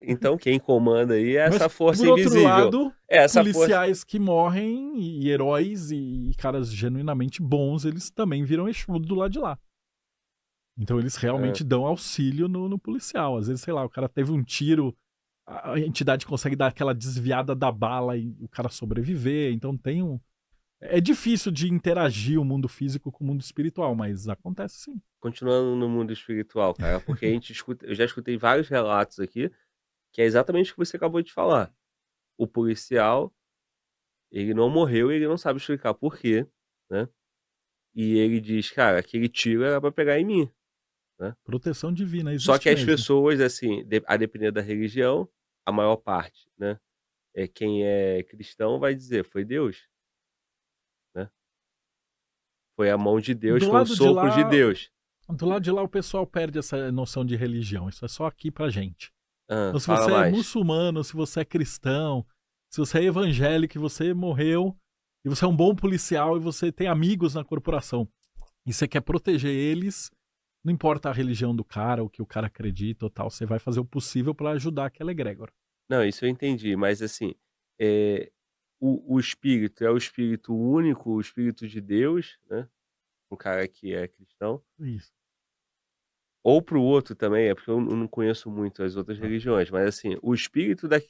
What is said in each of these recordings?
Então quem comanda aí é Mas, essa força por outro invisível. lado, É essa força. policiais que morrem e heróis e caras genuinamente bons, eles também viram Exu do lado de lá. Então eles Ah, realmente dão auxílio no policial. Às vezes, sei lá, o cara teve um tiro, a entidade consegue dar aquela desviada da bala e o cara sobreviver. Então tem um. É difícil de interagir o mundo físico com o mundo espiritual, mas acontece sim. continuando no mundo espiritual, cara, porque a gente escuta, eu já escutei vários relatos aqui, que é exatamente o que você acabou de falar. O policial, ele não morreu e ele não sabe explicar por quê, né. E ele diz: "Cara, aquele tiro era pra pegar em mim", né. Proteção divina Só que existe as mesmo. pessoas, assim, a depender da religião, a maior parte, né, quem é cristão vai dizer: "Foi Deus", né. Foi a mão de Deus, Do foi o lado de sopro de lá, Deus. do lado de lá o pessoal perde essa noção de religião. Isso é só aqui pra gente. Então, se Fala você é mais. muçulmano, se você é cristão, se você é evangélico e você morreu, e você é um bom policial e você tem amigos na corporação, e você quer proteger eles, não importa a religião do cara, o que o cara acredita ou tal, você vai fazer o possível pra ajudar aquela egrégora. Não, isso eu entendi, mas assim, eh, o espírito é o espírito único, o espírito de Deus, né, um cara que é cristão, Isso. ou para o outro também, é porque eu não conheço muito as outras Tá. religiões, mas assim, o espírito da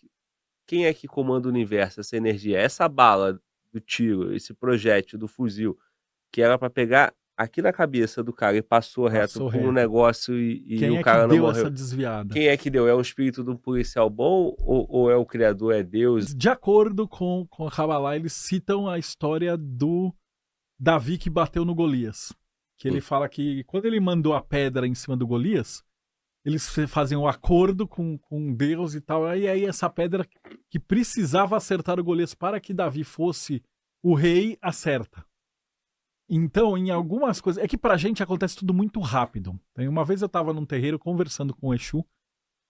quem é que comanda o universo, essa energia? Essa bala do tiro, esse projétil do fuzil, que era pra pegar aqui na cabeça do cara e passou reto Passou por um reto. negócio e Quem o é que cara não deu morreu. essa desviada? Quem é que deu? É um espírito de um policial bom ou é o criador, é Deus? De acordo com a Kabbalah, eles citam a história do Davi que bateu no Golias. Que ele Hum, fala que quando ele mandou a pedra em cima do Golias, eles fazem um acordo com Deus e tal. E aí essa pedra que precisava acertar o Golias para que Davi fosse o rei, acerta. Então, em algumas coisas. É que pra gente acontece tudo muito rápido. Uma vez eu tava num terreiro conversando com o Exu.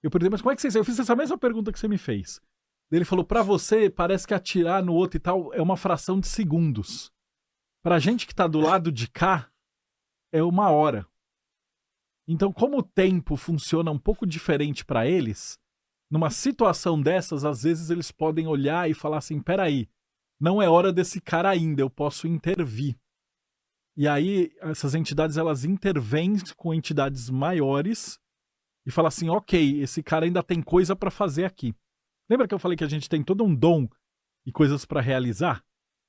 Eu perguntei, mas como é que você. Eu fiz essa mesma pergunta que você me fez. Ele falou: pra você, parece que atirar no outro e tal é uma fração de segundos. Pra gente que tá do lado de cá, é uma hora. Então, como o tempo funciona um pouco diferente para eles, numa situação dessas, às vezes eles podem olhar e falar assim: peraí, não é hora desse cara ainda, eu posso intervir. E aí, essas entidades elas intervêm com entidades maiores e falam assim: ok, esse cara ainda tem coisa para fazer aqui. Lembra que eu falei que a gente tem todo um dom e coisas para realizar?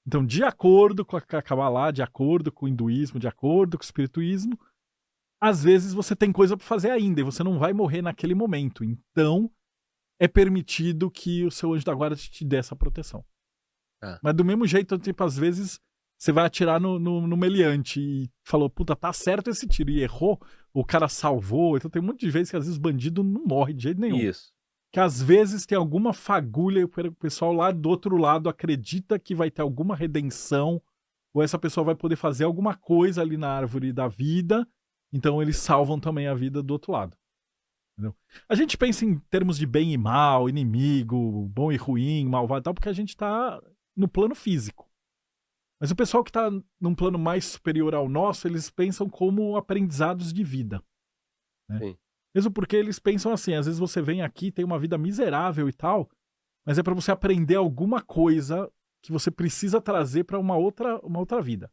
Então, de acordo com a Kabbalah, de acordo com o hinduísmo, de acordo com o espirituísmo, às vezes você tem coisa para fazer ainda e você não vai morrer naquele momento. Então, é permitido que o seu anjo da guarda te dê essa proteção. tá. Mas do mesmo jeito, tipo, às vezes você vai atirar no meliante e falou, puta, tá certo esse tiro, e errou, o cara salvou. Então tem um monte de vezes que às vezes bandido não morre de jeito nenhum. Isso. Que às vezes tem alguma fagulha e o pessoal lá do outro lado acredita que vai ter alguma redenção, ou essa pessoa vai poder fazer alguma coisa ali na árvore da vida, então eles salvam também a vida do outro lado. Entendeu? A gente pensa em termos de bem e mal, inimigo, bom e ruim, malvado e tal, porque a gente tá no plano físico. Mas o pessoal que tá num plano mais superior ao nosso, eles pensam como aprendizados de vida. Né? Sim. Mesmo porque eles pensam assim, às vezes você vem aqui, tem uma vida miserável e tal, mas é para você aprender alguma coisa que você precisa trazer para uma outra vida.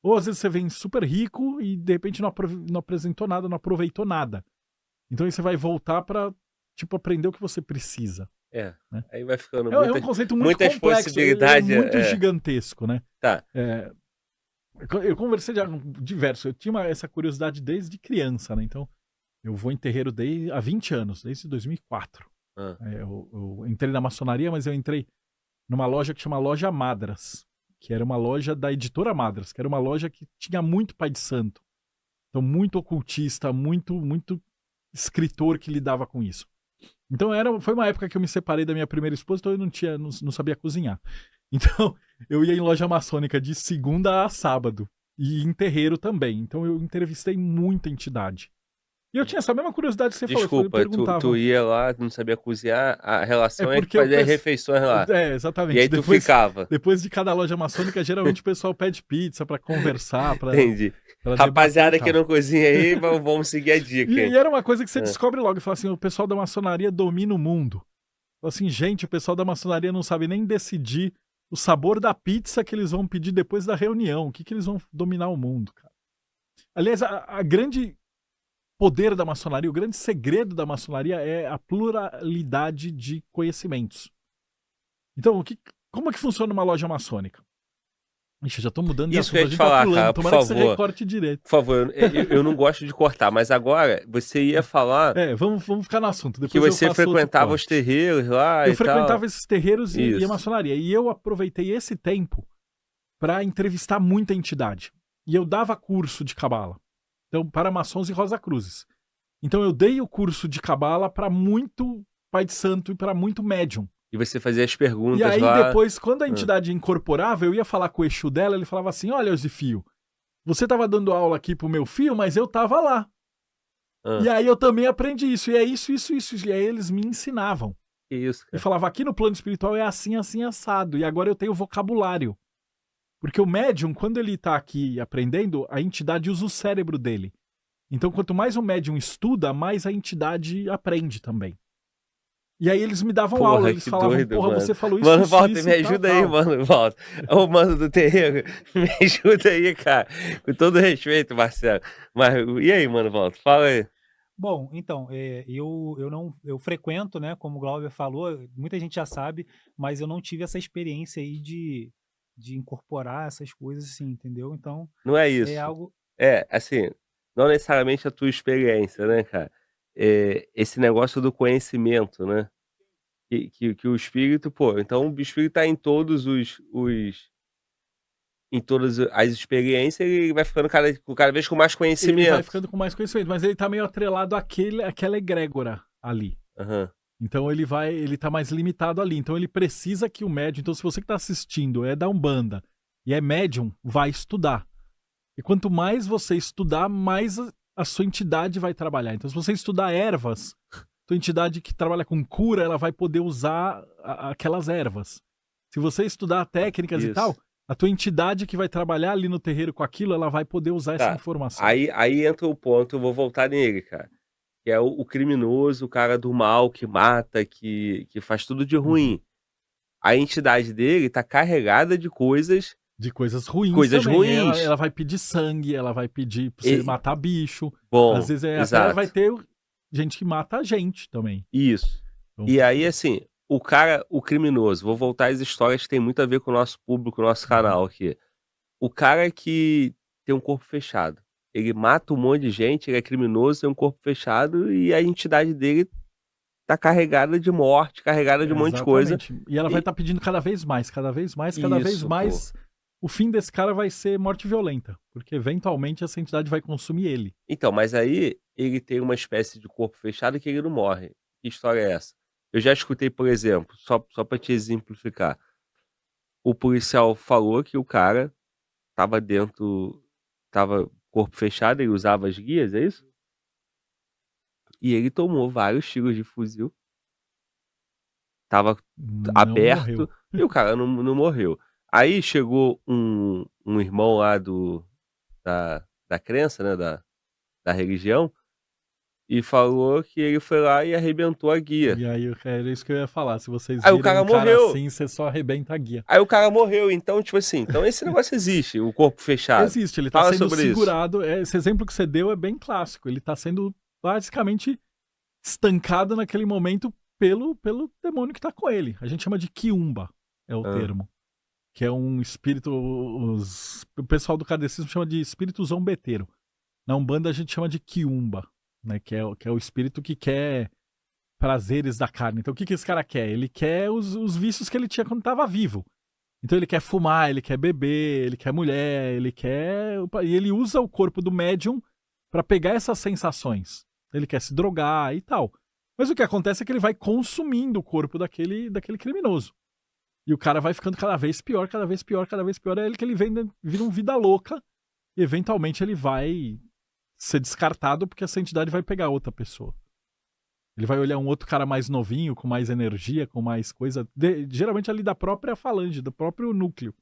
Ou às vezes você vem super rico e de repente não apresentou nada, não aproveitou nada. Então aí você vai voltar para tipo aprender o que você precisa, É, né? aí vai ficando É um conceito muito muitas complexo, ele é possibilidades, muito gigantesco, né? tá. É, eu conversei diverso, eu tinha essa curiosidade desde criança, né? Então eu vou em terreiro há 20 anos, desde 2004. Hã. Eu entrei na maçonaria, mas eu entrei numa loja que chama Loja Madras, que era uma loja da editora Madras, que era uma loja que tinha muito pai de santo. Então, muito ocultista, muito escritor que lidava com isso. Então, foi uma época que eu me separei da minha primeira esposa, então eu não sabia cozinhar. Então, eu ia em loja maçônica de segunda a sábado. E em terreiro também. Então, eu entrevistei muita entidade. E eu tinha essa mesma curiosidade que você falou, eu Desculpa, perguntava. tu ia lá, não sabia cozinhar, a relação é que porque eu fazia penso- refeições lá. E exatamente. aí tu ficava. Depois de cada loja maçônica, geralmente o pessoal pede pizza pra conversar, pra Entendi. pra Rapaziada debater e que tal. não cozinha aí, vamos seguir a dica, E hein? era uma coisa que você É. descobre logo, e fala assim, o pessoal da maçonaria domina o mundo. Fala assim, gente, o pessoal da maçonaria não sabe nem decidir o sabor da pizza que eles vão pedir depois da reunião. O que eles vão dominar o mundo, cara. Aliás, a grande poder da maçonaria, o grande segredo da maçonaria é a pluralidade de conhecimentos. Então, como é que funciona uma loja maçônica? Ixi, eu já tô mudando de Isso que assunto, eu a ia te gente falar, tá pulando, cara, por tomara que você favor. recorte direito. Por favor, eu não gosto de cortar, mas agora você ia falar Vamos ficar no assunto, depois que eu você faço outro frequentava corte. os terreiros lá Eu e tal. frequentava esses terreiros e a Isso. maçonaria. E eu aproveitei esse tempo para entrevistar muita entidade. E eu dava curso de cabala. Então, para maçons e Rosacruzes. Então, eu dei o curso de cabala para muito pai de santo e para muito médium. E você fazia as perguntas E aí, lá. depois, quando a entidade incorporava, eu ia falar com o Exu dela, ele falava assim, olha, Eusifio, você estava dando aula aqui pro meu filho, mas eu estava lá. E aí eu também aprendi isso, e é isso. E aí eles me ensinavam. Que isso, E cara. falava, aqui no plano espiritual é assim, assim, assado. E agora eu tenho vocabulário. Porque o médium, quando ele tá aqui aprendendo, a entidade usa o cérebro dele. Então, quanto mais o médium estuda, mais a entidade aprende também. E aí eles me davam aula, eles que falavam, doido, porra, mano. você falou isso, Mano, isso, volta, isso, me tal, ajuda aí, tal. mano, volta. Ô, mano do terreiro, me ajuda aí, cara. Com todo respeito, Marcelo. Mas, e aí, mano, volta? Fala aí. Bom, então, eu frequento, né, como o Glauber falou, muita gente já sabe, mas eu não tive essa experiência aí de incorporar essas coisas assim, entendeu? Então, Não é isso. é algo... Assim, não necessariamente a tua experiência, né, cara? Esse negócio do conhecimento, né? Que o espírito, pô, então o espírito tá em todos em todas as experiências, ele vai ficando cada vez com mais Ele conhecimento. vai ficando com mais conhecimento, mas ele tá meio atrelado àquela egrégora ali. Aham. Então ele tá mais limitado ali. Então ele precisa que o médium. Então, se você que tá assistindo é da Umbanda e é médium, vai estudar. E quanto mais você estudar, mais a sua entidade vai trabalhar. Então, se você estudar ervas, sua entidade que trabalha com cura, ela vai poder usar aquelas ervas. Se você estudar técnicas e Isso. tal, a tua entidade que vai trabalhar ali no terreiro com aquilo, ela vai poder usar essa Tá. informação. Aí entra o ponto, eu vou voltar nele, cara. Que é o criminoso, o cara do mal, que mata, que faz tudo de ruim. A entidade dele tá carregada de coisas. De coisas ruins Coisas também. ruins. Ela vai pedir sangue, ela vai pedir pra você matar bicho. Bom, Às vezes até exato. vai ter gente que mata a gente também. Isso. Então, E aí, assim, o criminoso, vou voltar às histórias que tem muito a ver com o nosso público, o nosso canal aqui. O cara que tem um corpo fechado, ele mata um monte de gente, ele é criminoso, tem um corpo fechado e a entidade dele tá carregada de morte, carregada de um monte de coisa. exatamente. E ela vai estar pedindo cada vez mais, cada vez mais, cada vez Isso, mais. O fim desse cara vai ser morte violenta. Porque eventualmente essa entidade vai consumir ele. Então, mas aí ele tem uma espécie de corpo fechado que ele não morre. Que história é essa? Eu já escutei, por exemplo, só pra te exemplificar. O policial falou que o cara tava corpo fechado, ele usava as guias, é isso? E ele tomou vários tiros de fuzil. Tava Não aberto morreu. e o cara não morreu. Aí chegou um irmão lá da crença, né, da religião, e falou que ele foi lá e arrebentou a guia. E aí era isso que eu ia falar. Se vocês Aí o virem cara um cara morreu. assim, você só arrebenta a guia. Aí o cara morreu, então, tipo assim, então esse negócio existe, o corpo fechado. Existe, ele tá Fala sendo sobre isso. segurado. Esse exemplo que você deu é bem clássico. Ele tá sendo basicamente estancado naquele momento pelo demônio que tá com ele. A gente chama de quiumba, é o termo. Que é um espírito. O pessoal do kardecismo chama de espírito zombeteiro. Na Umbanda a gente chama de quiumba, né? Que é o espírito que quer prazeres da carne. Então o que esse cara quer? Ele quer os vícios que ele tinha quando estava vivo. Então ele quer fumar, ele quer beber, ele quer mulher, ele quer. E ele usa o corpo do médium para pegar essas sensações. Ele quer se drogar e tal. Mas o que acontece é que ele vai consumindo o corpo daquele criminoso. E o cara vai ficando cada vez pior, cada vez pior, cada vez pior. É ele que ele vira um vida louca. E eventualmente ele vai ser descartado porque essa entidade vai pegar outra pessoa. Ele vai olhar um outro cara mais novinho, com mais energia, com mais coisa, geralmente ali da própria falange, do próprio núcleo.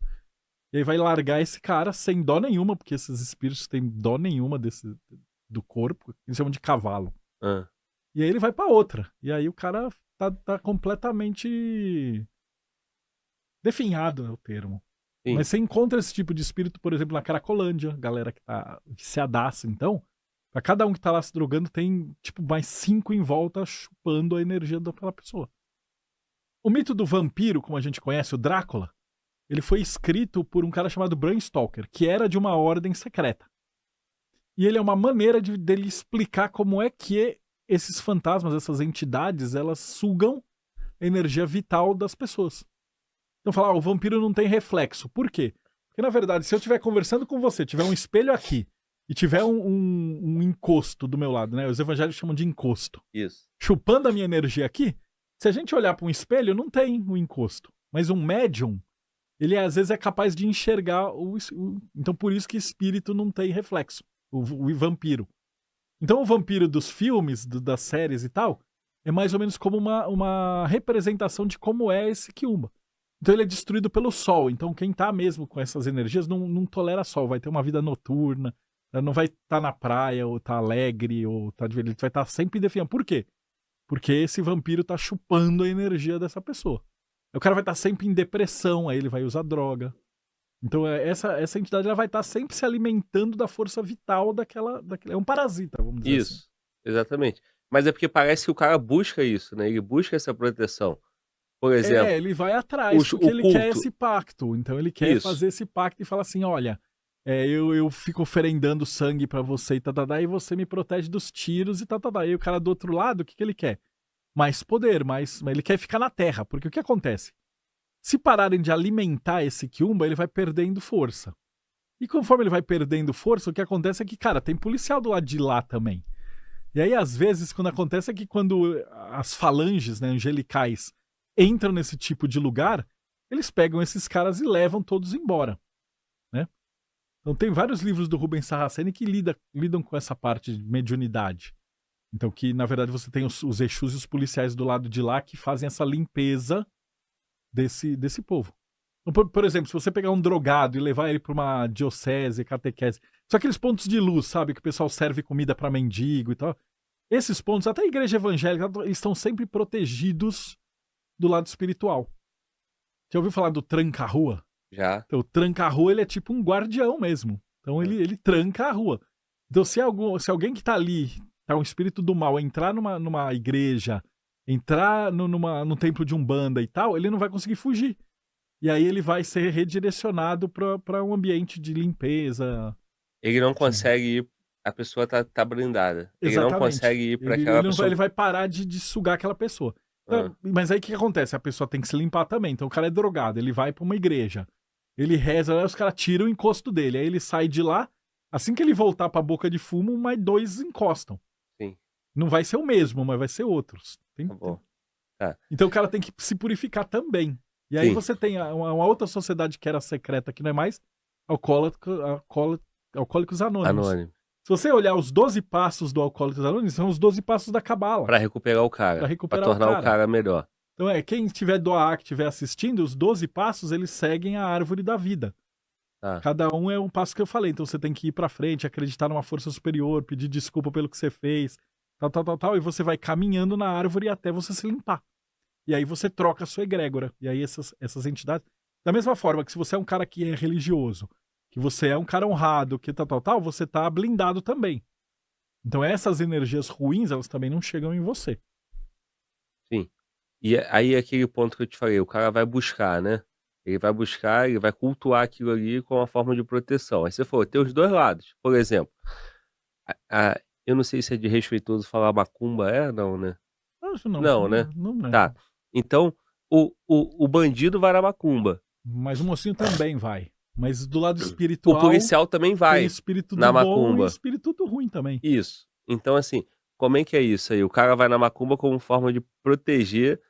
E aí vai largar esse cara sem dó nenhuma, porque esses espíritos têm dó nenhuma do corpo, eles chamam de cavalo. E aí ele vai pra outra. E aí o cara tá completamente definhado, é o termo. Sim. Mas você encontra esse tipo de espírito, por exemplo, na Cracolândia, galera que tá viciadaça, então. Pra cada um que tá lá se drogando, tem, tipo, mais 5 em volta chupando a energia daquela pessoa. O mito do vampiro, como a gente conhece, o Drácula, ele foi escrito por um cara chamado Bram Stoker, que era de uma ordem secreta. E ele é uma maneira dele explicar como é que esses fantasmas, essas entidades, elas sugam a energia vital das pessoas. Então fala, o vampiro não tem reflexo. Por quê? Porque, na verdade, se eu estiver conversando com você, tiver um espelho aqui, e tiver um encosto do meu lado, né? Os evangélicos chamam de encosto. Isso. Chupando a minha energia aqui, se a gente olhar para um espelho, não tem um encosto. Mas um médium, ele às vezes é capaz de enxergar então por isso que espírito não tem reflexo. O vampiro. Então o vampiro dos filmes, das séries e tal, é mais ou menos como uma representação de como é esse quiumba. Então ele é destruído pelo sol. Então quem tá mesmo com essas energias não tolera sol, vai ter uma vida noturna, não vai estar na praia, ou tá alegre, ou tá divertido. Ele vai estar sempre definindo. Por quê? Porque esse vampiro tá chupando a energia dessa pessoa. O cara vai estar sempre em depressão, aí ele vai usar droga. Então essa entidade ela vai estar sempre se alimentando da força vital daquela... É um parasita, vamos dizer assim. Isso, exatamente. Mas é porque parece que o cara busca isso, né? Ele busca essa proteção. Por exemplo... ele vai atrás, porque ele culto. quer esse pacto. Então ele quer fazer esse pacto e fala assim, olha... eu fico oferendando sangue pra você e e você me protege dos tiros e E o cara do outro lado, o que ele quer? Mais poder, mas ele quer ficar na terra, porque o que acontece? Se pararem de alimentar esse quiumba, ele vai perdendo força. E conforme ele vai perdendo força, o que acontece é que, cara, tem policial do lado de lá também. E aí, às vezes, quando acontece é que quando as falanges, né, angelicais, entram nesse tipo de lugar, eles pegam esses caras e levam todos embora, né? Então tem vários livros do Rubens Saraceni que lidam com essa parte de mediunidade. Então que, na verdade, você tem os Exus e os policiais do lado de lá que fazem essa limpeza desse povo. Então, por exemplo, se você pegar um drogado e levar ele para uma diocese, catequese, são aqueles pontos de luz, sabe? Que o pessoal serve comida para mendigo e tal. Esses pontos, até a igreja evangélica, estão sempre protegidos do lado espiritual. Já ouviu falar do tranca-rua? Já. Então, o tranca-rua, ele é tipo um guardião mesmo. Então, ele tranca a rua. Então, se alguém que tá ali, tá um espírito do mal, entrar numa igreja, entrar no templo de Umbanda e tal, ele não vai conseguir fugir. E aí ele vai ser redirecionado para um ambiente de limpeza. Ele não consegue ir, a pessoa tá blindada. Exatamente. Ele não consegue ir para aquela pessoa. Ele vai parar de sugar aquela pessoa. Então, mas aí o que acontece? A pessoa tem que se limpar também. Então o cara é drogado, ele vai para uma igreja. Ele reza, aí os caras tiram o encosto dele. Aí ele sai de lá, assim que ele voltar pra boca de fumo, mais 2 encostam. Sim. Não vai ser o mesmo, mas vai ser outros. Tá bom. Tá. Então o cara tem que se purificar também. E aí você tem uma outra sociedade que era secreta, que não é mais, Alcoólicos Anônimos. Se você olhar os 12 passos do Alcoólicos Anônimos, são os 12 passos da Cabala. Pra recuperar o cara. Pra tornar o cara melhor. Então quem estiver doar, que estiver assistindo, os 12 passos, eles seguem a árvore da vida. Tá. Cada um é um passo que eu falei. Então você tem que ir pra frente, acreditar numa força superior, pedir desculpa pelo que você fez, tal. E você vai caminhando na árvore até você se limpar. E aí você troca a sua egrégora. E aí essas entidades... Da mesma forma que se você é um cara que é religioso, que você é um cara honrado, que tal, você tá blindado também. Então essas energias ruins, elas também não chegam em você. Sim. E aí aquele ponto que eu te falei, o cara vai buscar, né? Ele vai cultuar aquilo ali com uma forma de proteção. Aí você falou, tem os dois lados. Por exemplo, eu não sei se é de respeitoso falar macumba, não, né? Não, né? Não é. Tá. Então, o bandido vai na macumba. Mas o mocinho também vai. Mas do lado espiritual... O policial também vai tem espírito na do macumba. bom e espírito do ruim também. Isso. Então, assim, como é que é isso aí? O cara vai na macumba como forma de proteger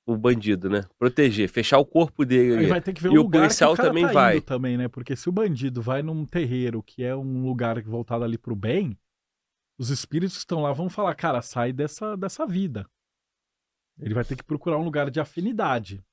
o bandido, né? Proteger, fechar o corpo dele. Aí vai ter que ver e o o lugar policial que o cara também tá vai. indo também, né? Porque se o bandido vai num terreiro, que é um lugar voltado ali pro bem, os espíritos que estão lá vão falar, cara, sai dessa vida. Ele vai ter que procurar um lugar de afinidade.